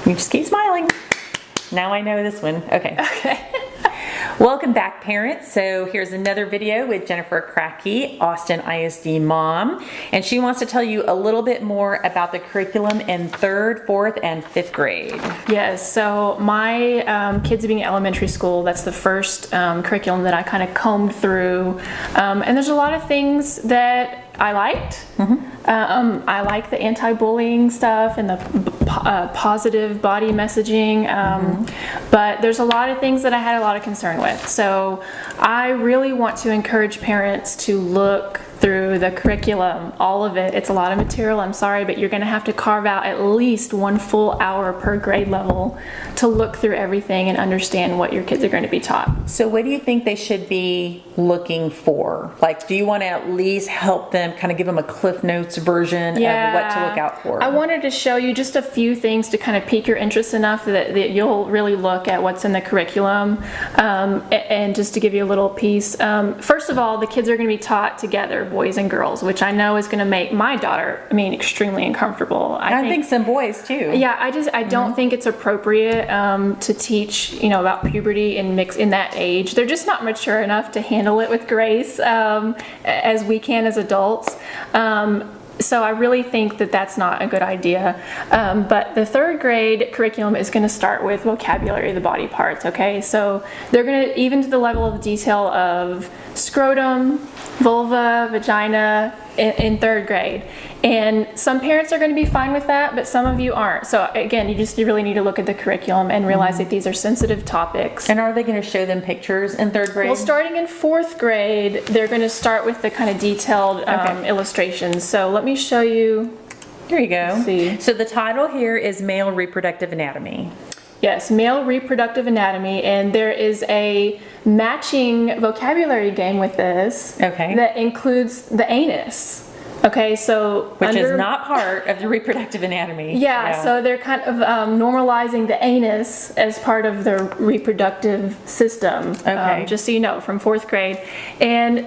You just keep smiling. Now I know this one. Okay. Okay. Welcome back, parents. So here's another video with Jennifer Cracky, Austin ISD mom, and she wants to tell you a little bit more about the curriculum in 3rd, 4th, and 5th grade. Yes, so my kids being in elementary school, that's the first curriculum that I kind of combed through, and there's a lot of things that I liked. I like the anti-bullying stuff and the positive body messaging, but there's a lot of things that I had a lot of concern with. So I really want to encourage parents to look through the curriculum, all of it. It's a lot of material, I'm sorry, but you're going to have to carve out at least 1 full hour per grade level to look through everything and understand what your kids are going to be taught. So what do you think they should be looking for? Like, do you want to at least help them, kind of give them a Cliff Notes version of what to look out for? I wanted to show you just a few things to kind of pique your interest enough that you'll really look at what's in the curriculum, and just to give you a little piece. First of all, the kids are going to be taught together, boys and girls, which I know is going to make my daughter, extremely uncomfortable. I think some boys too. Yeah, I don't think it's appropriate to teach, about puberty and mix in that age. They're just not mature enough to handle it with grace as we can as adults. So I really think that that's not a good idea. But the 3rd grade curriculum is going to start with vocabulary of the body parts, okay? So they're going to, even to the level of detail of scrotum, vulva, vagina in 3rd grade. And some parents are going to be fine with that, but some of you aren't. So again, you really need to look at the curriculum and realize that these are sensitive topics. And are they going to show them pictures in 3rd grade? Well, starting in 4th grade, they're going to start with the kind of detailed illustrations. So let me show you. Here you go. Let's see. So the title here is Male Reproductive Anatomy. Yes, male reproductive anatomy, and there is a matching vocabulary game with this that includes the anus. Okay, so which is not part of the reproductive anatomy. Yeah, so they're kind of normalizing the anus as part of the reproductive system. Okay. Just so you know, from 4th grade. And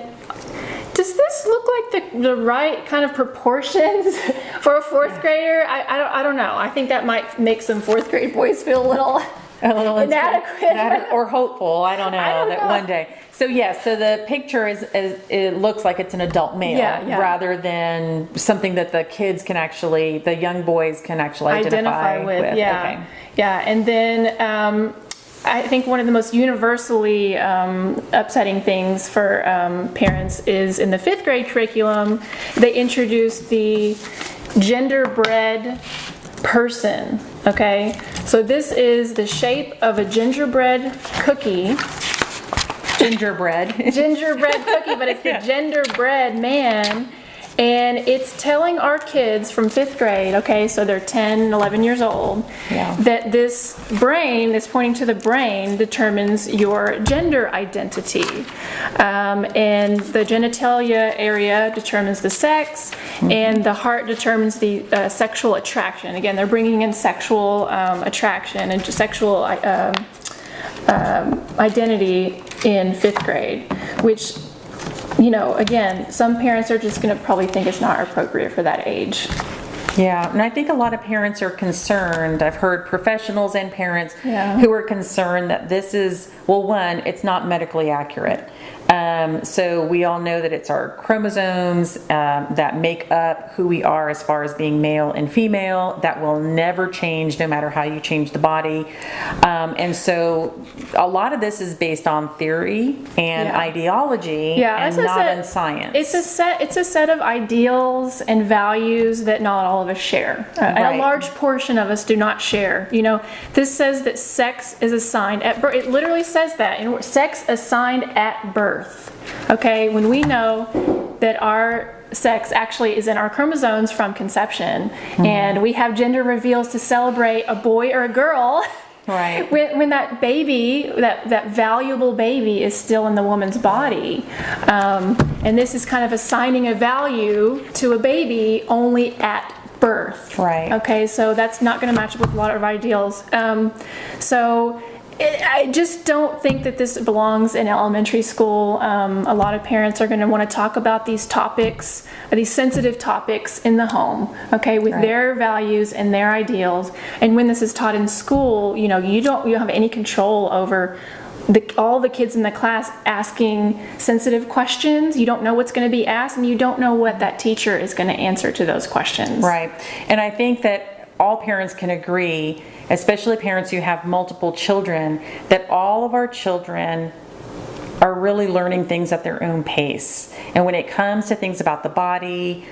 does this look like the right kind of proportions for a 4th grader? I don't know. I think that might make some 4th grade boys feel a little inadequate or hopeful. I don't know. One day. So yes, so the picture is it looks like it's an adult male rather than something that the kids can actually, the young boys can actually identify with. Yeah. Yeah, and then I think one of the most universally upsetting things for parents is in the 5th grade curriculum, they introduced the genderbread person. Okay, so this is the shape of a gingerbread cookie. Gingerbread cookie, but it's the genderbread man. And it's telling our kids from 5th grade, okay, so they're 10, 11 years old, that this brain, this pointing to the brain, determines your gender identity. And the genitalia area determines the sex, and the heart determines the sexual attraction. Again, they're bringing in sexual attraction and sexual identity in 5th grade, which, again, some parents are just going to probably think it's not appropriate for that age. Yeah, and I think a lot of parents are concerned. I've heard professionals and parents who are concerned that this is, well, one, it's not medically accurate. So we all know that it's our chromosomes that make up who we are as far as being male and female. That will never change no matter how you change the body. And so a lot of this is based on theory and ideology and not in science. It's a set of ideals and values that not all of us share. And a large portion of us do not share. This says that sex is assigned at birth. It literally says that. Sex assigned at birth. Okay, when we know that our sex actually is in our chromosomes from conception, and we have gender reveals to celebrate a boy or a girl. Right. When that baby, that valuable baby, is still in the woman's body, and this is kind of assigning a value to a baby only at birth. Right. Okay, so that's not going to match up with a lot of ideals. So I just don't think that this belongs in elementary school. A lot of parents are going to want to talk about these topics, these sensitive topics in the home, okay, with their values and their ideals. And when this is taught in school, you don't have any control over all the kids in the class asking sensitive questions. You don't know what's going to be asked, and you don't know what that teacher is going to answer to those questions. Right. And I think that all parents can agree, especially parents who have multiple children, that all of our children are really learning things at their own pace. And when it comes to things about the body,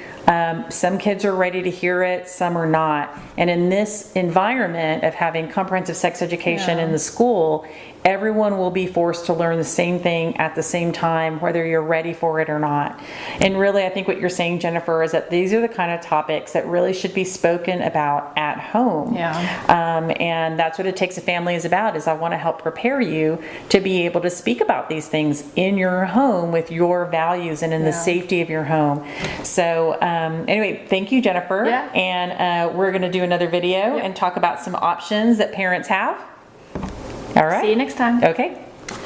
some kids are ready to hear it, some are not. And in this environment of having comprehensive sex education in the school, everyone will be forced to learn the same thing at the same time, whether you're ready for it or not. And really, I think what you're saying, Jennifer, is that these are the kind of topics that really should be spoken about at home. And that's what It Takes a Family is about, is I want to help prepare you to be able to speak about these things in your home with your values and in the safety of your home. So anyway, thank you, Jennifer. And we're going to do another video and talk about some options that parents have. All right. See you next time. Okay.